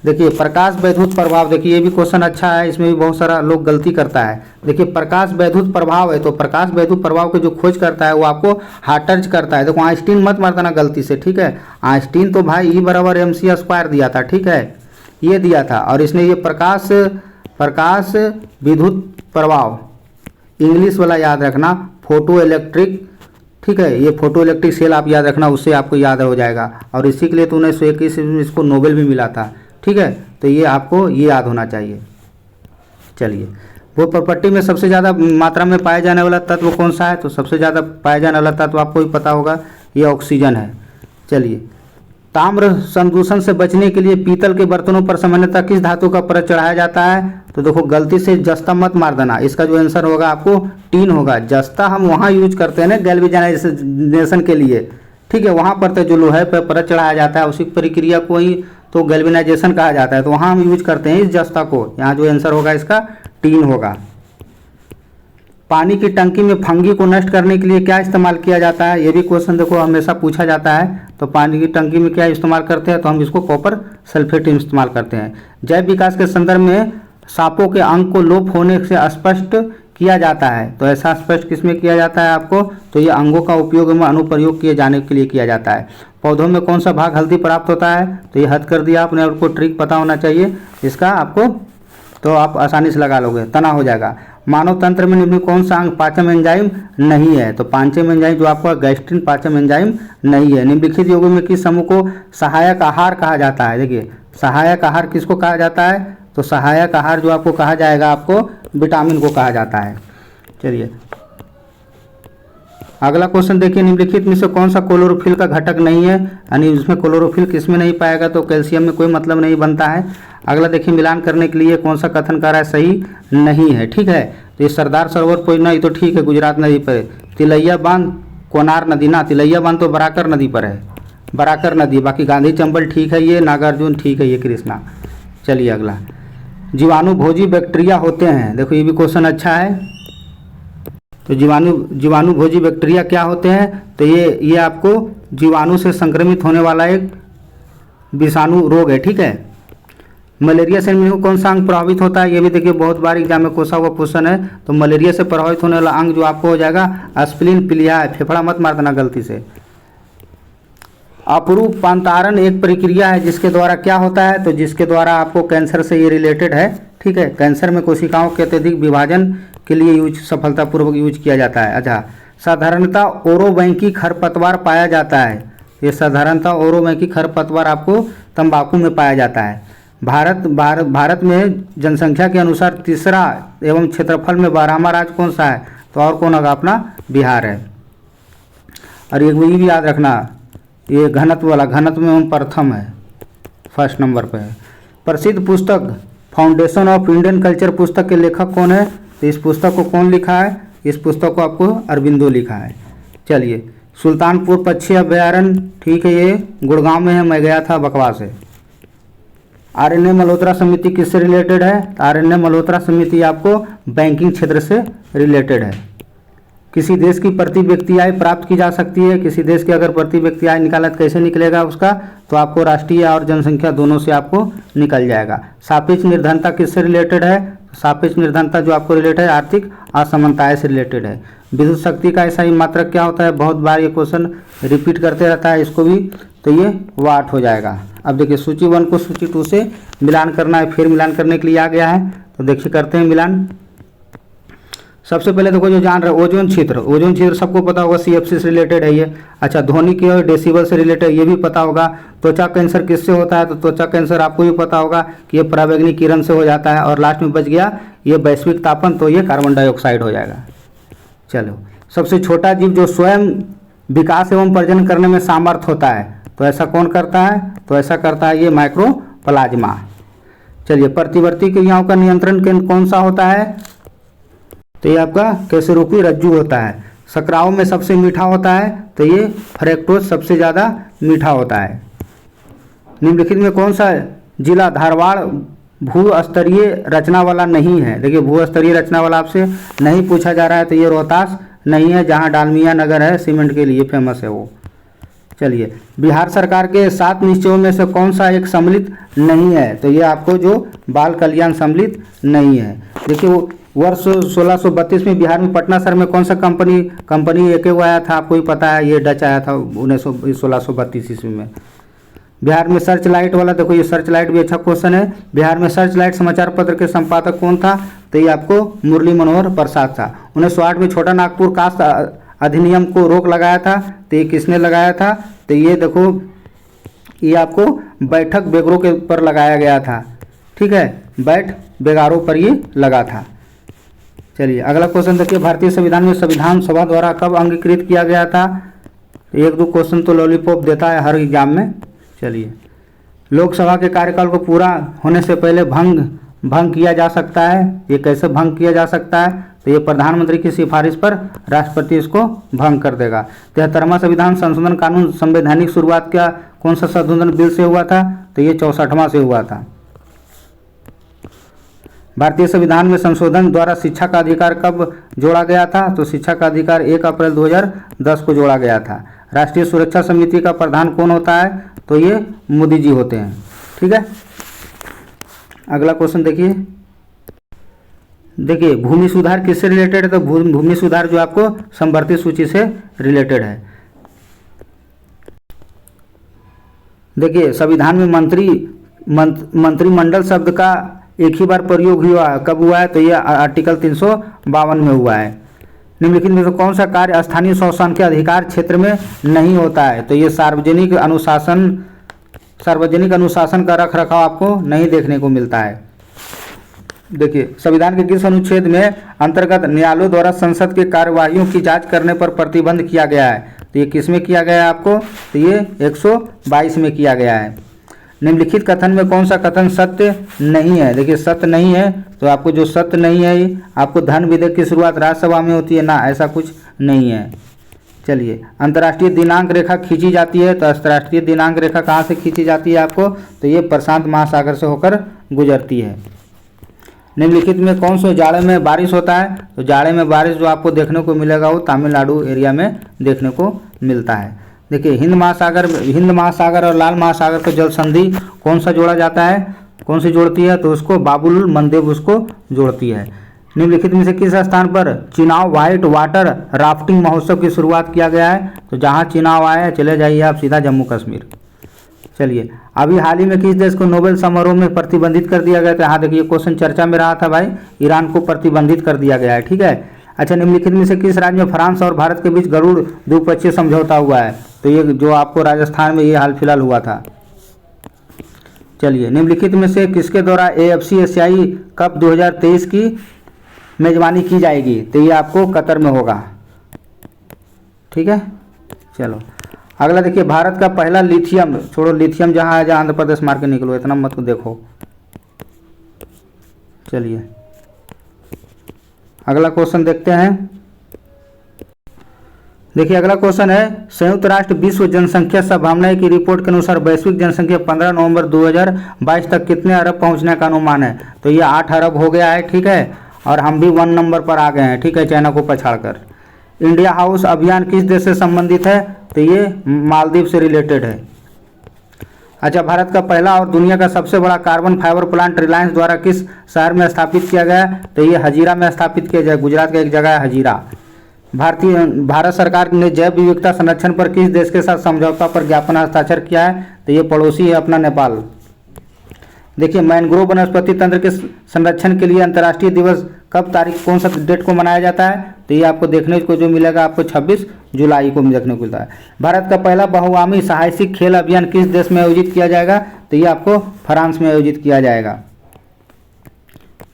देखिए प्रकाश वैद्युत प्रभाव, देखिए ये भी क्वेश्चन अच्छा है, इसमें भी बहुत सारा लोग गलती करता है। देखिए प्रकाश वैद्युत प्रभाव है, तो प्रकाश वैद्युत प्रभाव के जो खोज करता है वो आपको हार्टर्ज करता है। देखो आइंस्टीन मत मार देना गलती से, ठीक है। आइंस्टीन तो भाई E बराबर mc² दिया था, ठीक है, ये दिया था। और इसने ये प्रकाश विद्युत प्रभाव, इंग्लिश वाला याद रखना, फोटो इलेक्ट्रिक, ठीक है, ये फोटो इलेक्ट्रिक सेल आप याद रखना, उससे आपको याद हो जाएगा। और इसी के लिए तो 1921 में इसको नोबेल भी मिला था, ठीक है। तो ये आपको ये याद होना चाहिए। चलिए, वो प्रॉपर्टी में सबसे ज़्यादा मात्रा में पाया जाने वाला तत्व कौन सा है? तो सबसे ज़्यादा पाया जाने वाला तत्व आपको भी पता होगा, ये ऑक्सीजन है। चलिए, ताम्र संदूषण से बचने के लिए पीतल के बर्तनों पर सामान्यतः किस धातु का परत चढ़ाया जाता है? तो देखो गलती से जस्ता मत मार देना, इसका जो आंसर होगा आपको टीन होगा। जस्ता हम वहाँ यूज करते हैं ना गैल्वेनाइजेशन के लिए, ठीक है, वहाँ पर तो जो लोहे पर परत चढ़ाया जाता है उसी प्रक्रिया को ही तो गैल्वेनाइजेशन कहा जाता है, तो वहाँ हम यूज करते हैं इस जस्ता को। यहाँ जो आंसर होगा इसका टीन होगा। पानी की टंकी में फंगी को नष्ट करने के लिए क्या इस्तेमाल किया जाता है? ये भी क्वेश्चन देखो हमेशा पूछा जाता है। तो पानी की टंकी में क्या इस्तेमाल करते हैं? तो हम इसको कॉपर सल्फेट इस्तेमाल करते हैं। जैव विकास के संदर्भ में सांपों के अंग को लोप होने से स्पष्ट किया जाता है, तो ऐसा स्पष्ट किसमें किया जाता है आपको? तो ये अंगों का उपयोग में अनुप्रयोग किए जाने के लिए किया जाता है। पौधों में कौन सा भाग हल्दी प्राप्त होता है? तो ये हद कर दिया आपने, आपको ट्रिक पता होना चाहिए इसका आपको, तो आप आसानी से लगा लोगे, तना हो जाएगा। मानव तंत्र में निम्न कौन सा अंग पाचन एंजाइम नहीं है? तो पाचन एंजाइम जो आपका गैस्ट्रिन पाचन एंजाइम नहीं है। निम्नलिखित योगों में किस समूह को सहायक आहार कहा जाता है? देखिए सहायक आहार किसको कहा जाता है? तो सहायक आहार जो आपको कहा जाएगा, आपको विटामिन को कहा जाता है। चलिए अगला क्वेश्चन देखिए, निम्नलिखित में से कौन सा क्लोरोफिल का घटक नहीं है? यानी उसमें क्लोरोफिल किसमें नहीं पाएगा? तो कैल्शियम में कोई मतलब नहीं बनता है। अगला देखिए, मिलान करने के लिए कौन सा कथन कर रहा है सही नहीं है, ठीक है। तो ये सरदार सरोवर परियोजना, ये तो ठीक है, गुजरात नदी पर है। तिलैया बांध कोनार नदी ना, तिलैया बांध तो बराकर नदी पर है, बराकर नदी। बाकी गांधी चंबल ठीक है, ये नागार्जुन ठीक है, ये कृष्णा। चलिए अगला, जीवाणु भोजी बैक्टीरिया होते हैं। देखो ये भी क्वेश्चन अच्छा है। तो जीवाणु भोजी बैक्टीरिया क्या होते हैं? तो ये आपको जीवाणु से संक्रमित होने वाला एक विषाणु रोग है, ठीक है। मलेरिया से कौन सा अंग प्रभावित होता है? ये भी देखिए बहुत बार एग्जाम में पूछा हुआ क्वेश्चन है। तो मलेरिया से प्रभावित होने वाला अंग जो आपको हो जाएगा स्प्लीन पिलिया है, फेफड़ा मत मार देना गलती से। अपरूपांतरण एक प्रक्रिया है जिसके द्वारा क्या होता है? तो जिसके द्वारा आपको कैंसर से ये रिलेटेड है, ठीक है। कैंसर में कोशिकाओं के अत्यधिक विभाजन के लिए सफलतापूर्वक यूज किया जाता है। अच्छा, साधारणतः ओरोबैंकी खरपतवार पाया जाता है। ये साधारणतः ओरोबैंकी खरपतवार आपको तंबाकू में पाया जाता है। भारत में जनसंख्या के अनुसार तीसरा एवं क्षेत्रफल में 12वां राज्य कौन सा है? तो और कौन होगा? अपना बिहार है। और ये भी याद रखना, ये घनत्व वाला, घनत्व में हम प्रथम है, फर्स्ट नंबर पे है। प्रसिद्ध पुस्तक फाउंडेशन ऑफ इंडियन कल्चर पुस्तक के लेखक कौन है? तो इस पुस्तक को कौन लिखा है? इस पुस्तक को आपको अरबिंदो लिखा है। चलिए, सुल्तानपुर पक्षी अभ्यारण्य, ठीक है, ये गुड़गांव में है, मैं गया था, बकवास है। आरण्य मल्होत्रा समिति किससे रिलेटेड है? आरण्य मल्होत्रा समिति आपको बैंकिंग क्षेत्र से रिलेटेड है। किसी देश की प्रति व्यक्ति आय प्राप्त की जा सकती है। किसी देश की अगर प्रति व्यक्ति आय निकाला तो कैसे निकलेगा उसका? तो आपको राष्ट्रीय और जनसंख्या दोनों से आपको निकल जाएगा। सापेक्ष निर्धनता किससे रिलेटेड है? सापेक्ष निर्धनता जो आपको रिलेटेड है आर्थिक असमानताएं से रिलेटेड है। विद्युत शक्ति का ऐसा ही मात्रक क्या होता है? बहुत बार ये क्वेश्चन रिपीट करते रहता है, इसको भी, तो ये वाट हो जाएगा। अब देखिए सूची 1 को सूची 2 से मिलान करना है, फिर मिलान करने के लिए आ गया है, तो देखिए करते हैं मिलान। सबसे पहले देखो जो जान रहे ओजोन क्षेत्र सबको पता होगा, CFC से रिलेटेड है ये। अच्छा, ध्वनि की और डेसिबल से रिलेटेड ये भी पता होगा। त्वचा कैंसर किससे होता है? तो त्वचा कैंसर आपको भी पता होगा कि ये पराबैंगनी किरण से हो जाता है। और लास्ट में बच गया ये वैश्विक तापन, तो ये कार्बन डाइऑक्साइड हो जाएगा। चलो, सबसे छोटा जीव जो स्वयं विकास एवं प्रजनन करने में सामर्थ होता है, तो ऐसा कौन करता है? तो ऐसा करता है ये माइक्रोप्लाज्मा। चलिए, प्रतिवर्ती क्रियाओं का नियंत्रण केंद्र कौन सा होता है? तो ये आपका कैसेरोपी रज्जु होता है। शर्कराओं में सबसे मीठा होता है? तो ये फ्रैक्टोज सबसे ज़्यादा मीठा होता है। निम्नलिखित में कौन सा जिला धारवाड़ भू स्तरीय रचना वाला नहीं है? देखिए भू स्तरीय रचना वाला आपसे नहीं पूछा जा रहा है, तो ये रोहतास नहीं है, जहाँ डालमिया नगर है सीमेंट के लिए फेमस है वो। चलिए, बिहार सरकार के 7 निश्चयों में से कौन सा एक सम्मिलित नहीं है? तो ये आपको जो बाल कल्याण सम्मिलित नहीं है। देखिए वो वर्ष 1632 में बिहार में पटना शहर में कौन सा कंपनी एक आया था? आपको ही पता है, ये डच आया था 1632 ईस्वी में। बिहार में सर्च लाइट वाला, देखो ये सर्च लाइट भी अच्छा क्वेश्चन है। बिहार में सर्च लाइट समाचार पत्र के संपादक कौन था? तो ये आपको मुरली मनोहर प्रसाद था। 1908 में छोटा नागपुर कास्ट अधिनियम को रोक लगाया था, तो ये किसने लगाया था? तो ये देखो, ये आपको बैठक बेगरों के ऊपर लगाया गया था। ठीक है, बैठ बेगारों पर ये लगा था। चलिए अगला क्वेश्चन देखिए, भारतीय संविधान में संविधान सभा द्वारा कब अंगीकृत किया गया था? 1-2 क्वेश्चन तो लॉलीपॉप देता है हर एग्जाम में। चलिए, लोकसभा के कार्यकाल को पूरा होने से पहले भंग किया जा सकता है। ये कैसे भंग किया जा सकता है? तो ये प्रधानमंत्री की सिफारिश पर राष्ट्रपति इसको भंग कर देगा। 73वां संविधान संशोधन कानून संवैधानिक शुरुआत क्या कौन सा संशोधन बिल से हुआ था? तो ये 64वां से हुआ था। भारतीय संविधान में संशोधन द्वारा शिक्षा का अधिकार कब जोड़ा गया था? तो शिक्षा का अधिकार 1 अप्रैल 2010 को जोड़ा गया था। राष्ट्रीय सुरक्षा समिति का प्रधान कौन होता है? तो ये मोदी जी होते हैं। ठीक है, अगला क्वेश्चन देखिए भूमि सुधार किससे रिलेटेड है? तो भूमि सुधार जो आपको संवर्ती सूची से रिलेटेड है। देखिए संविधान में मंत्रिमंडल शब्द का एक ही बार प्रयोग हुआ, कब हुआ है? तो ये आर्टिकल 352 में हुआ है। निम्नलिखित में से कौन सा कार्य स्थानीय स्वशासन के अधिकार क्षेत्र में नहीं होता है? तो ये सार्वजनिक अनुशासन का रख रखाव आपको नहीं देखने को मिलता है। देखिए संविधान के किस अनुच्छेद में अंतर्गत न्यायालयों द्वारा संसद के कार्यवाहियों की जांच करने पर प्रतिबंध किया गया है? तो ये किस में किया गया है आपको? तो ये 122 में किया गया है। निम्नलिखित कथन में कौन सा कथन सत्य नहीं है? देखिए सत्य नहीं है, तो आपको जो सत्य नहीं है, आपको धन विधेयक की शुरुआत राज्यसभा में होती है ना, ऐसा कुछ नहीं है। चलिए, अंतर्राष्ट्रीय दिनांक रेखा खींची जाती है, तो अंतर्राष्ट्रीय दिनांक रेखा कहाँ से खींची जाती है आपको? तो ये प्रशांत महासागर से होकर गुजरती है। निम्नलिखित में कौन से जाड़े में बारिश होता है? तो जाड़े में बारिश जो आपको देखने को मिलेगा वो तमिलनाडु एरिया में देखने को मिलता है। देखिए हिंद महासागर और लाल महासागर को जल संधि कौन सा जोड़ा जाता है? कौन सी जोड़ती है? तो उसको बाबुल मंदेब उसको जोड़ती है। निम्नलिखित में से किस स्थान पर चिनाव व्हाइट वाटर राफ्टिंग महोत्सव की शुरुआत किया गया है? तो जहाँ चिनाव आया चले जाइए आप सीधा जम्मू कश्मीर। चलिए, अभी हाल ही में किस देश को नोबेल समारोह में प्रतिबंधित कर दिया गया था? हाँ देखिए क्वेश्चन चर्चा में रहा था भाई, ईरान को प्रतिबंधित कर दिया गया है। ठीक है, अच्छा निम्नलिखित में से किस राज्य में फ्रांस और भारत के बीच गरुड़ द्विपक्षीय समझौता हुआ है? तो ये जो आपको राजस्थान में ये हाल फिलहाल हुआ था। चलिए, निम्नलिखित में से किसके द्वारा AFC एशियाई कप 2023 की मेजबानी की जाएगी? तो ये आपको कतर में होगा। ठीक है, चलो अगला देखिए, भारत का पहला लिथियम, छोड़ो लिथियम जहाँ है जहाँ आंध्र प्रदेश मार के निकलो, इतना मत देखो। चलिए अगला क्वेश्चन देखते हैं। देखिए अगला क्वेश्चन है, संयुक्त राष्ट्र विश्व जनसंख्या संभावना की रिपोर्ट के अनुसार वैश्विक जनसंख्या 15 नवंबर 2022 तक कितने अरब पहुंचने का अनुमान है? तो ये 8 अरब हो गया है। ठीक है, और हम भी 1 नंबर पर आ गए हैं। ठीक है, चाइना को पछाड़कर। इंडिया हाउस अभियान किस देश से संबंधित है? तो ये मालदीव से रिलेटेड है। अच्छा, भारत का पहला और दुनिया का सबसे बड़ा कार्बन फाइबर प्लांट रिलायंस द्वारा किस शहर में स्थापित किया गया? तो ये हजीरा में स्थापित किया जाए, गुजरात का एक जगह है हजीरा। भारत सरकार ने जैव विविधता संरक्षण पर किस देश के साथ समझौता पर ज्ञापन हस्ताक्षर किया है? तो ये पड़ोसी है अपना नेपाल। देखिए मैंग्रोव वनस्पति तंत्र के संरक्षण के लिए अंतर्राष्ट्रीय दिवस कब तारीख कौन सा डेट को मनाया जाता है? तो ये आपको देखने को जो मिलेगा आपको 26 जुलाई को देखने को मिलता है। भारत का पहला बहुआमी साहसिक खेल अभियान किस देश में आयोजित किया जाएगा? तो ये आपको फ्रांस में आयोजित किया जाएगा।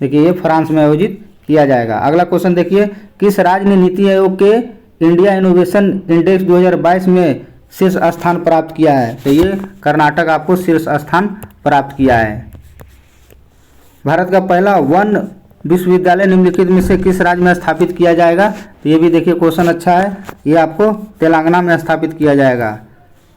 देखिए ये फ्रांस में आयोजित किया जाएगा। अगला क्वेश्चन देखिए, किस राज्य ने नीति आयोग के इंडिया इनोवेशन इंडेक्स 2022 में शीर्ष स्थान प्राप्त किया है? तो ये कर्नाटक आपको शीर्ष स्थान प्राप्त किया है। भारत का पहला 1 विश्वविद्यालय निम्नलिखित में से किस राज्य में स्थापित किया जाएगा? तो ये भी देखिए क्वेश्चन अच्छा है, ये आपको तेलंगाना में स्थापित किया जाएगा।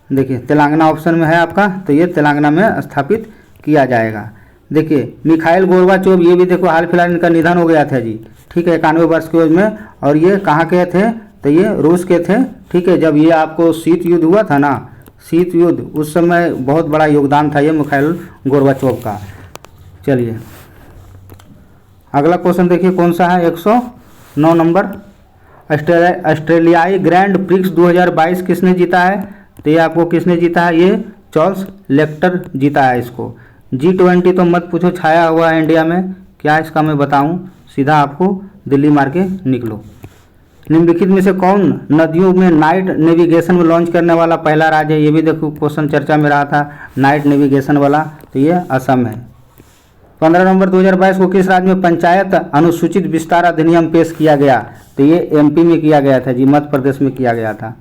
देखिए तेलंगाना ऑप्शन में है आपका, तो ये तेलंगाना में स्थापित किया जाएगा। देखिए मिखाइल गोर्बाचोव, ये भी देखो हाल फिलहाल इनका निधन हो गया था जी, ठीक है, 91 वर्ष की एज में। और ये कहाँ के थे? तो ये रूस के थे, ठीक है। जब ये आपको शीत युद्ध हुआ था ना, शीत युद्ध, उस समय बहुत बड़ा योगदान था ये मिखाइल गोर्बाचोव का। चलिए अगला क्वेश्चन देखिए कौन सा है, 109 नंबर। ऑस्ट्रेलियाई ग्रैंड प्रिक्स 2022 किसने जीता है? तो ये आपको किसने जीता है? ये चार्ल्स लेक्टर जीता है इसको। G20 तो मत पूछो, छाया हुआ है इंडिया में, क्या इसका मैं बताऊं, सीधा आपको दिल्ली मार के निकलो। निम्नलिखित में से कौन नदियों में नाइट नेविगेशन में लॉन्च करने वाला पहला राज्य है? ये भी देखो क्वेश्चन चर्चा में रहा था, नाइट नेविगेशन वाला, तो ये असम है। 15 नवंबर 2022 को किस राज्य में पंचायत अनुसूचित विस्तार अधिनियम पेश किया गया? तो ये MP में किया गया था जी, मध्य प्रदेश में किया गया था।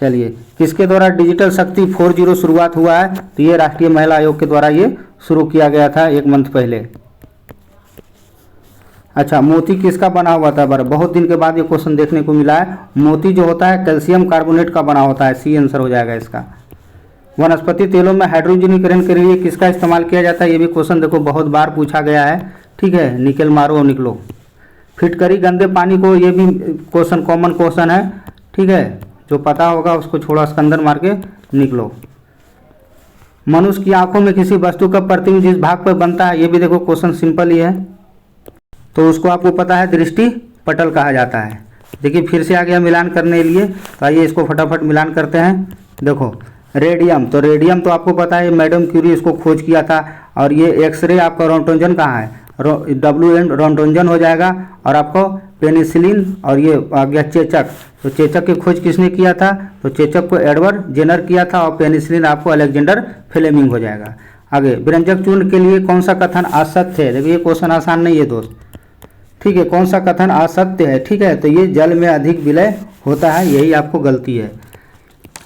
चलिए किसके द्वारा डिजिटल शक्ति 4.0 शुरुआत हुआ है? तो ये राष्ट्रीय महिला आयोग के द्वारा ये शुरू किया गया था 1 मंथ पहले। अच्छा, मोती किसका बना हुआ था? बहुत दिन के बाद ये क्वेश्चन देखने को मिला है। मोती जो होता है कैल्शियम कार्बोनेट का बना होता है, सी आंसर हो जाएगा इसका। वनस्पति तेलों में हाइड्रोजनीकरण के लिए किसका इस्तेमाल किया जाता है? ये भी क्वेश्चन देखो बहुत बार पूछा गया है, ठीक है, निकल मारो और निकलो। फिटकरी गंदे पानी को, ये भी क्वेश्चन कॉमन क्वेश्चन है, ठीक है, जो पता होगा उसको छोड़ा स्कंदर मार के निकलो। मनुष्य की आंखों में किसी वस्तु का प्रतिबिंब जिस भाग पर बनता है, ये भी देखो क्वेश्चन सिंपल ही है, तो उसको आपको पता है दृष्टि पटल कहा जाता है। देखिए फिर से आ गया मिलान करने के लिए, तो आइए इसको फटाफट मिलान करते हैं। देखो रेडियम, तो रेडियम तो आपको पता है मैडम क्यूरी इसको खोज किया था। और ये एक्सरे आपका रोंटोंजन कहाँ है? WN रोंटोंजन हो जाएगा। और आपको पेनिसिलिन, और ये आ गया चेचक, तो चेचक की खोज किसने किया था? तो चेचक को एडवर्ड जेनर किया था, और पेनिसिलिन आपको अलेक्जेंडर फ्लेमिंग हो जाएगा। आगे व्यंजक चूर्ण के लिए कौन सा कथन असत्य है? देखिए ये क्वेश्चन आसान नहीं है दोस्त, ठीक है, कौन सा कथन असत्य है? ठीक है, तो ये जल में अधिक विलय होता है, यही आपको गलती है।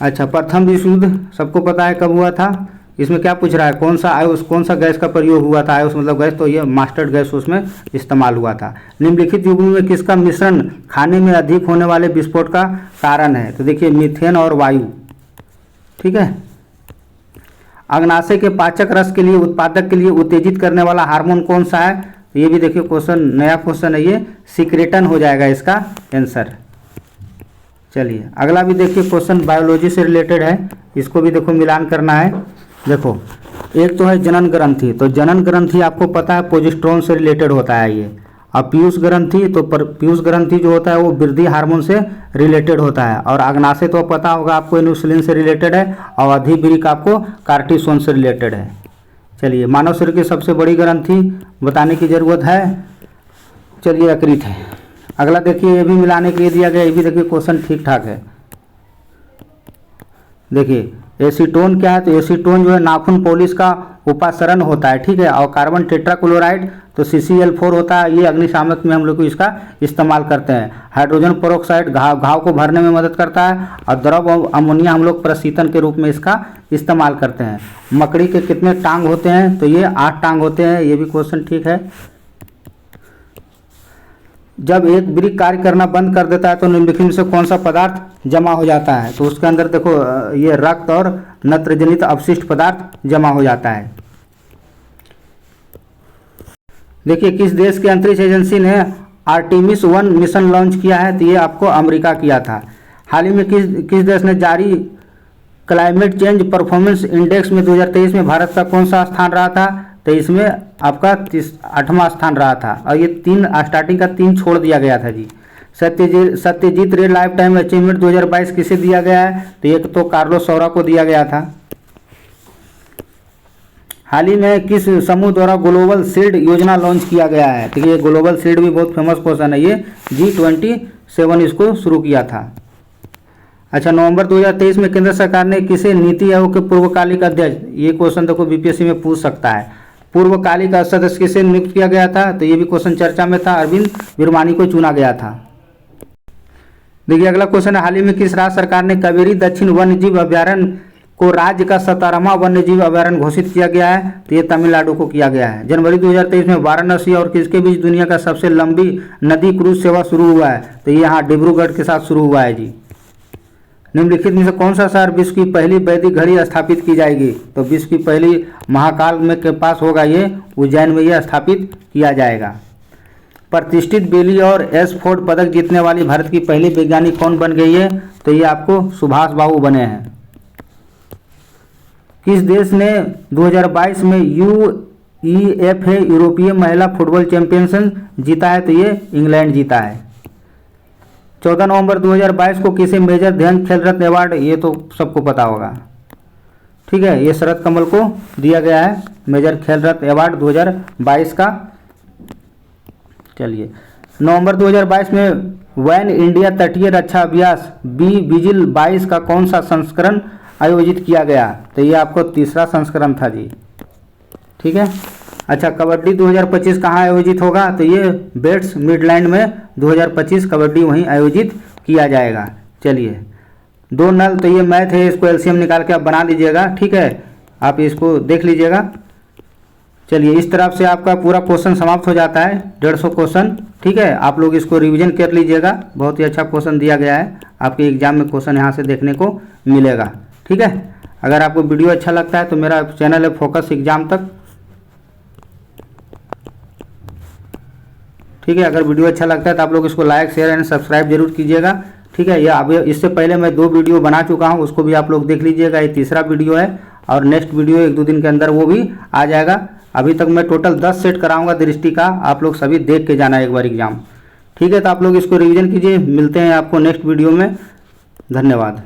अच्छा, प्रथम विश्व युद्ध सबको पता है कब हुआ था? इसमें क्या पूछ रहा है, कौन सा आयुष, कौन सा गैस का प्रयोग हुआ था? आयुष मतलब गैस, तो ये मास्टर्ड गैस उसमें इस्तेमाल हुआ था। निम्नलिखित युग्म में किसका मिश्रण खाने में अधिक होने वाले विस्फोट का कारण है? तो देखिए मीथेन और वायु, ठीक है। अग्नाशय के पाचक रस के लिए उत्पादक के लिए उत्तेजित करने वाला हार्मोन कौन सा है? तो ये भी देखिए क्वेश्चन नया क्वेश्चन है, ये सिक्रेटन हो जाएगा इसका आंसर। चलिए अगला भी देखिए क्वेश्चन बायोलॉजी से रिलेटेड है, इसको भी देखो मिलान करना है। देखो एक तो है जनन ग्रंथि, तो जनन ग्रंथि आपको पता है प्रोजेस्टेरोन से रिलेटेड होता है ये। और पीयूष ग्रंथि, तो पीयूष ग्रंथि जो होता है वो वृद्धि हार्मोन से रिलेटेड होता है। और अग्नाशय तो पता होगा आपको इंसुलिन से रिलेटेड है, और अधिवृक्क आपको कार्टिसोन से रिलेटेड है। चलिए मानव शरीर की सबसे बड़ी ग्रंथि बताने की जरूरत है, चलिए यकृत है। अगला देखिए ये भी मिलाने के लिए दिया गया, ये भी देखिए क्वेश्चन ठीक ठाक है। देखिए एसीटोन क्या है? तो एसीटोन जो है नाखून पॉलिश का उपासरण होता है, ठीक है। और कार्बन टेट्राक्लोराइड तो CCl4 होता है, ये अग्निशामक में हम लोग को इसका इस्तेमाल करते हैं। हाइड्रोजन पेरोक्साइड घाव को भरने में मदद करता है। और द्रव अमोनिया हम लोग प्रशीतन के रूप में इसका इस्तेमाल करते हैं। मकड़ी के कितने टांग होते हैं? तो ये 8 टांग होते हैं, ये भी क्वेश्चन ठीक है। जब एक वृक्क कार्य करना बंद कर देता है तो निम्नलिखित में से कौन सा पदार्थ जमा हो जाता है? तो उसके अंदर देखो ये रक्त और नत्रजनित अपशिष्ट पदार्थ जमा हो जाता है। देखिए किस देश की अंतरिक्ष एजेंसी ने आर्टेमिस 1 मिशन लॉन्च किया है? तो ये आपको अमेरिका किया था। हाल ही में किस देश ने जारी क्लाइमेट चेंज परफॉर्मेंस इंडेक्स में 2023 में भारत का कौन सा स्थान रहा था? तो इसमें आपका 8वां स्थान रहा था। और ये 3 स्टार्टिंग का 3 छोड़ दिया गया था जी। सत्यजीत रे लाइफ टाइम अचीवमेंट 2022 किसे दिया गया है? तो एक तो कार्लोस सौरा को दिया गया था। हाल ही में किस समूह द्वारा ग्लोबल सीड योजना लॉन्च किया गया है? तो ये ग्लोबल सीड भी बहुत फेमस क्वेश्चन है, ये G27 इसको शुरू किया था। अच्छा, नवंबर 2023 में केंद्र सरकार ने किसे नीति आयोग के पूर्वकालिक अध्यक्ष, ये क्वेश्चन देखो BPSC में पूछ सकता है, पूर्वकालिक सदस्य किसे नियुक्त किया गया था? तो ये भी क्वेश्चन चर्चा में था, अरविंद विरमानी को चुना गया था। देखिए अगला क्वेश्चन है, हाल ही में किस राज्य सरकार ने कावेरी दक्षिण वन्य जीव अभ्यारण्य को राज्य का 17वां वन्यजीव अभयारण्य घोषित किया गया है? तो ये तमिलनाडु को किया गया है। जनवरी 2023 में वाराणसी और किसके बीच दुनिया का सबसे लंबी नदी क्रूज सेवा शुरू हुआ है? तो ये यहाँ डिब्रूगढ़ के साथ शुरू हुआ है जी। निम्नलिखित में से कौन सा शहर विश्व की पहली वैदिक घड़ी स्थापित की जाएगी? तो विश्व की पहली महाकाल में के पास होगा ये, उज्जैन में यह स्थापित किया जाएगा। प्रतिष्ठित बेली और एसफोर्ड पदक जीतने वाली भारत की पहली वैज्ञानिक कौन बन गई है? तो ये आपको सुभाष बाबू बने हैं। किस देश ने 2022 में UEFA यूरोपीय महिला फुटबॉल चैंपियनशिप जीता है? तो ये इंग्लैंड जीता है। 14 नवंबर 2022 को किसे मेजर ध्यान खेल रत्न अवार्ड, ये तो सबको पता होगा, ठीक है, ये शरद कमल को दिया गया है मेजर खेल रत्न अवार्ड 2022 का। चलिए, नवंबर 2022 में वैन इंडिया तटीय रक्षा अभ्यास बी विजिल 22 का कौन सा संस्करण आयोजित किया गया? तो ये आपको तीसरा संस्करण था जी, ठीक है। अच्छा, कबड्डी 2025 कहाँ आयोजित होगा? तो ये बेट्स मिडलैंड में 2025 कबड्डी वहीं आयोजित किया जाएगा। चलिए, 2 नल, तो ये मैथ है, इसको एलसीएम निकाल के आप बना लीजिएगा, ठीक है, आप इसको देख लीजिएगा। चलिए, इस तरफ से आपका पूरा क्वेश्चन समाप्त हो जाता है, 150 क्वेश्चन, ठीक है। आप लोग इसको रिवीजन कर लीजिएगा, बहुत ही अच्छा क्वेश्चन दिया गया है, आपके एग्जाम में क्वेश्चन यहाँ से देखने को मिलेगा, ठीक है। अगर आपको वीडियो अच्छा लगता है तो मेरा चैनल है फोकस एग्जाम तक, ठीक है। अगर वीडियो अच्छा लगता है तो आप लोग इसको लाइक शेयर एंड सब्सक्राइब जरूर कीजिएगा, ठीक है। यह अब इससे पहले मैं 2 वीडियो बना चुका हूं, उसको भी आप लोग देख लीजिएगा, ये तीसरा वीडियो है और नेक्स्ट वीडियो 1-2 दिन के अंदर वो भी आ जाएगा। अभी तक मैं टोटल 10 सेट कराऊंगा दृष्टि का, आप लोग सभी देख के जाना एक बार एग्जाम, ठीक है। तो आप लोग इसको रिवीजन कीजिए, मिलते हैं आपको नेक्स्ट वीडियो में, धन्यवाद।